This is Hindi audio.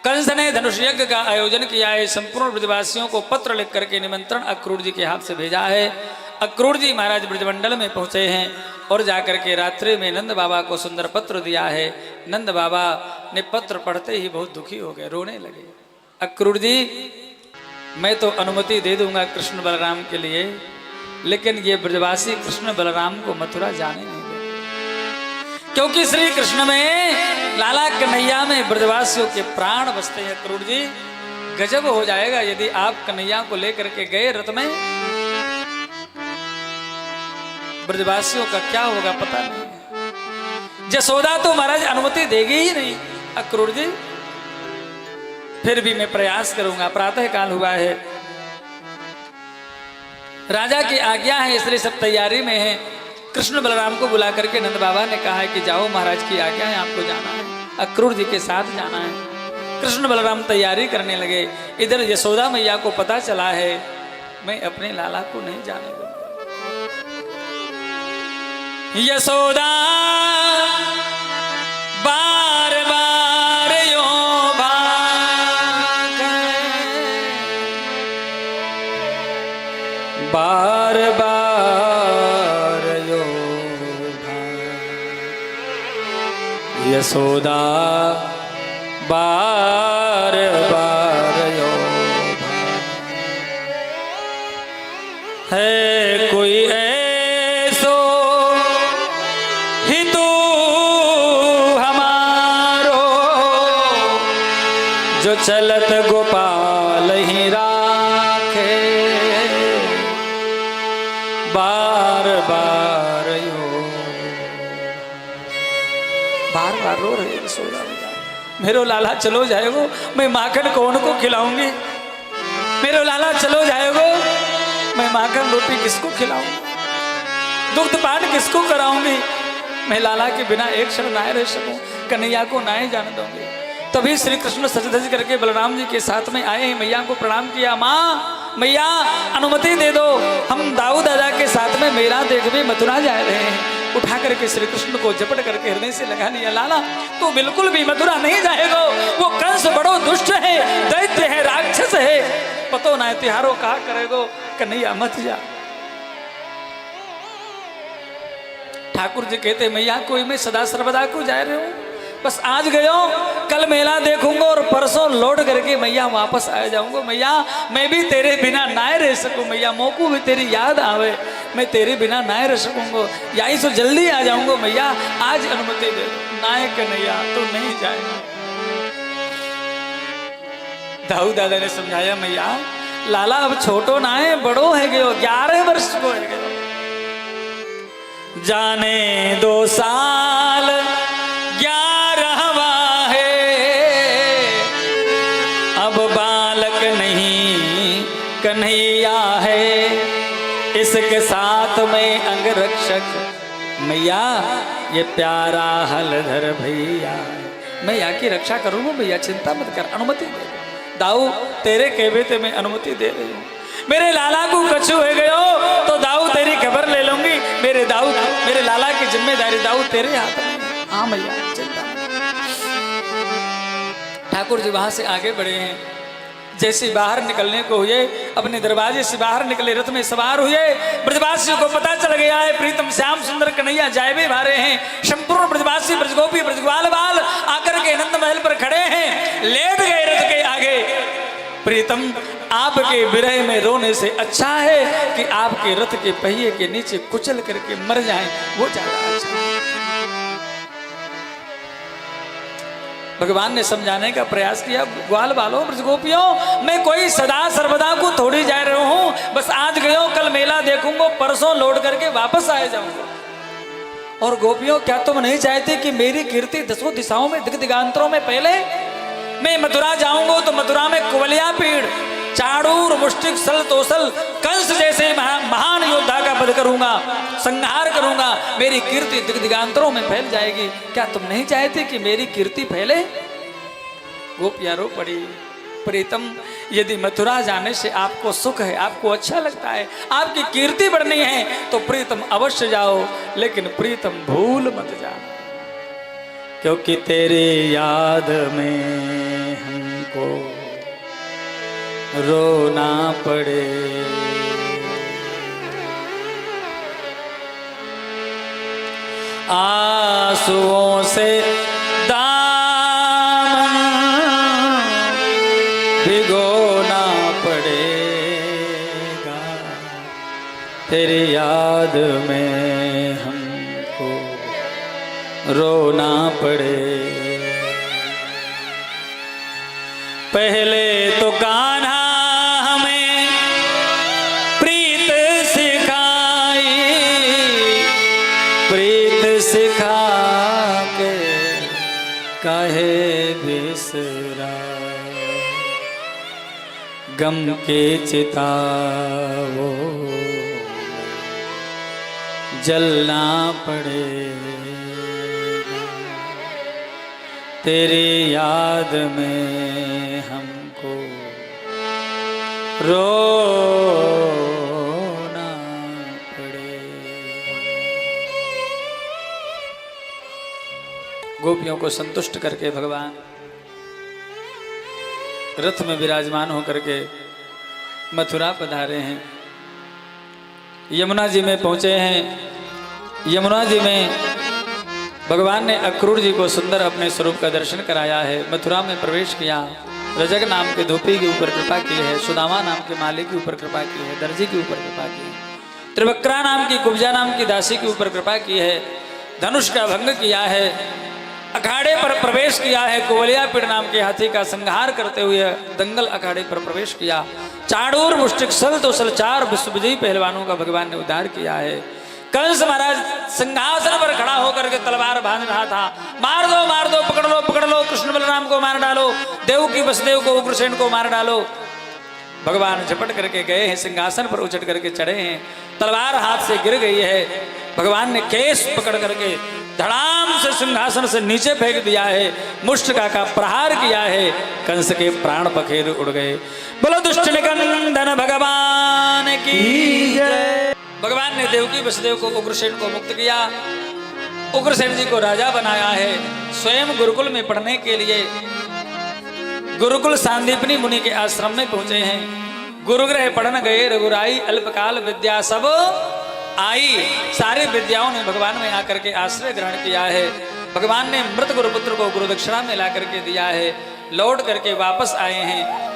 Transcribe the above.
कंस ने धनुष यज्ञ का आयोजन किया है। संपूर्ण ब्रजवासियों को पत्र लिख करके निमंत्रण अक्रूर जी के हाथ से भेजा है। अक्रूर जी महाराज ब्रजमंडल में पहुंचे हैं और जाकर के रात्रि में नंद बाबा को सुंदर पत्र दिया है। नंद बाबा ने पत्र पढ़ते ही बहुत दुखी हो गए, रोने लगे। अक्रूर जी, मैं तो अनुमति दे दूंगा कृष्ण बलराम के लिए, लेकिन ये ब्रजवासी कृष्ण बलराम को मथुरा जाने नहीं देंगे, क्योंकि श्री कृष्ण में, लाला कन्हैया में ब्रजवासियों के प्राण बसते हैं। अक्रूर जी, गजब हो जाएगा यदि आप कन्हैया को लेकर के गए रथ में, ब्रजवासियों का क्या होगा पता नहीं। जसोदा तो महाराज अनुमति देगी ही नहीं। अक्रूर जी, फिर भी मैं प्रयास करूंगा। प्रातः काल हुआ है, राजा की आज्ञा है, इसलिए सब तैयारी में है। कृष्ण बलराम को बुला करके नंद बाबा ने कहा है कि जाओ, महाराज की आज्ञा है, आपको जाना है, अक्रूर जी के साथ जाना है। कृष्ण बलराम तैयारी करने लगे। इधर यशोदा मैया को पता चला है, मैं अपने लाला को नहीं जाने दूंगा। यशोदा बार बार यो भागे, बार बार यो भागे, यशोदा बार बार यो भागे, है कोई ऐसो हितू हमारो, जो चलत गोपाल ही राखे, बार बार यो। बार बार रो रहे यशोदा, मेरो लाला चलो जाएगो, मैं माखन कौन को खिलाऊंगी, मेरो लाला चलो जाएगो, मैं माखन रोटी किसको खिलाऊंगी, दुग्ध पान किसको कराऊंगी, मैं लाला के बिना एक क्षण ना रह सकूं, कन्हैया को ना जाने दूंगी। तभी श्री कृष्ण सज धज करके बलराम जी के साथ में आए हैं। मैया को प्रणाम किया, माँ मैया अनुमति दे दो, हम दाऊ दादा के साथ में मेरा देखने मथुरा जा रहे हैं। उठा करके श्री कृष्ण को झपट करके हृदय से लगा लिया, लाला तो बिल्कुल भी मथुरा नहीं जाएगा, वो कंस बड़ो दुष्ट है, दैत्य है, राक्षस है, पतो ना तिहारो कहा करेगो, कन्हैया मत जा। ठाकुर जी कहते, मैया कोई मैं सदा सर्वदा को जा रहे हूँ, बस आज गयो, कल मेला देखूंगा और परसों लौट करके मैया वापस आ जाऊंगा। मैया मैं भी तेरे बिना ना रह सकूं, मैया मोको भी तेरी याद आवे, मैं तेरे बिना ना रह सकूंगा, यही सो जल्दी आ जाऊंगा। मैया आज अनुमति दे, नायक कन्हैया तो नहीं जाएगा। दाऊ दादा ने समझाया, मैया लाला अब छोटो ना है, बड़ो है गयो, 11 वर्ष को है गयो, जाने 2 साल 11वां है, अब बालक नहीं कन्हैया है, इसके साथ में अंगरक्षक मैया ये प्यारा हलधर भैया, मैं यहाँ की रक्षा करूंगा, भैया चिंता मत कर, अनुमति दे दाऊ, तेरे कहवे ते मैं अनुमति दे रही हूँ। मेरे लाला को कछु हो गयो तो दाऊ तेरी खबर ले लूंगी, मेरे दाऊ मेरे लाला की जिम्मेदारी दाऊ तेरे हाथ में। हाँ मैया चिंता। ठाकुर जी वहां से आगे बढ़े हैं। जैसे बाहर निकलने को हुए, अपने दरवाजे से बाहर निकले, रथ में सवार हुए। ब्रजवासियों को पता चल गया है प्रीतम श्याम सुंदर कन्हैया जायबे भारे हैं। संपूर्ण ब्रजवासी ब्रजगोपी ब्रजग्वाल बाल आकर के आनंद महल पर खड़े हैं, लेट गए रथ के आगे। प्रीतम आपके विरह में रोने से अच्छा है कि आपके रथ के पहिए के नीचे कुचल करके मर जाएं, वो ज्यादा अच्छा है। भगवान ने समझाने का प्रयास किया, ग्वाल बालों ब्रजगोपियों, मैं कोई सदा सर्वदा को थोड़ी जा रहा हूँ, बस आज गयो, कल मेला देखूंगा, परसों लौट करके वापस आ जाऊंगा। और गोपियों, क्या तुम नहीं चाहते कि मेरी कीर्ति 10 दिशाओं में दिग दिगांतरों में पहले? मैं मथुरा जाऊंगा तो मथुरा में कुवलिया पीड़, चाड़ूर, मुष्टिक, सल तोसल, कंस जैसे महान योद्धा का वध करूंगा, संहार करूंगा, मेरी कीर्ति दिग दिगांतरों में फैल जाएगी। क्या तुम नहीं चाहते कि मेरी कीर्ति फैले? गोपियां रो पड़ी। प्रीतम, यदि मथुरा जाने से आपको सुख है, आपको अच्छा लगता है, आपकी कीर्ति बढ़नी है, तो प्रीतम अवश्य जाओ, लेकिन प्रीतम भूल मत जाना, क्योंकि तेरी याद में हम हमको रोना पड़े। आंसुओं से दामन भिगोना पड़ेगा, तेरी याद में हमको रोना पड़े। पहले तो कान्हा हमें प्रीत सिखाई, प्रीत सिखा के काहे बिसरा, गम के चिता वो जलना पड़े। तेरी याद में हमको रोना पड़े। गोपियों को संतुष्ट करके भगवान रथ में विराजमान होकर के मथुरा पधारे हैं। यमुना जी में पहुंचे हैं। यमुना जी में भगवान ने अक्रूर जी को सुंदर अपने स्वरूप का दर्शन कराया है। मथुरा में प्रवेश किया। रजक नाम के धोपी के ऊपर कृपा की है, सुदामा नाम के माली के ऊपर कृपा की है, दर्जी के ऊपर कृपा की है, त्रिवक्रा नाम की कुब्जा नाम की दासी के ऊपर कृपा की है, धनुष का भंग किया है, अखाड़े पर प्रवेश किया है, कुवलियापीड़ नाम के हाथी का संहार करते हुए दंगल अखाड़े पर प्रवेश किया, चाड़ूर मुष्टिक सल तो सल 4 विश्वविजयी पहलवानों का भगवान ने उद्धार किया है। कंस महाराज सिंहासन पर खड़ा होकर के तलवार बांध रहा था। मार दो पकड़ लो कृष्ण बलराम को मार डालो, देवकी वसुदेव को उग्रसेन को मार डालो। भगवान झपट करके गए हैं, सिंहासन पर उछट करके चढ़े हैं, तलवार हाथ से गिर गई है। भगवान ने केस पकड़ करके धड़ाम से सिंहासन से नीचे फेंक दिया है, मुष्टिका का प्रहार किया है, कंस के प्राण पखेर उड़ गए। बोलो दुष्ट निकंदन भगवान की जय। भगवान ने देवकी वसुदेव को उग्रसेन को मुक्त किया, उग्रसेन जी को राजा बनाया है। स्वयं गुरुकुल में पढ़ने के लिए गुरुकुल सांदीपनी मुनि के आश्रम में पहुंचे हैं। गुरुगृह पढ़न गए रघुराई, अल्पकाल विद्या सब आई। सारी विद्याओं ने भगवान में आकर के आश्रय ग्रहण किया है। भगवान ने मृत गुरुपुत्र को गुरु दक्षिणा में ला करके दिया है। लौट करके वापस आए हैं।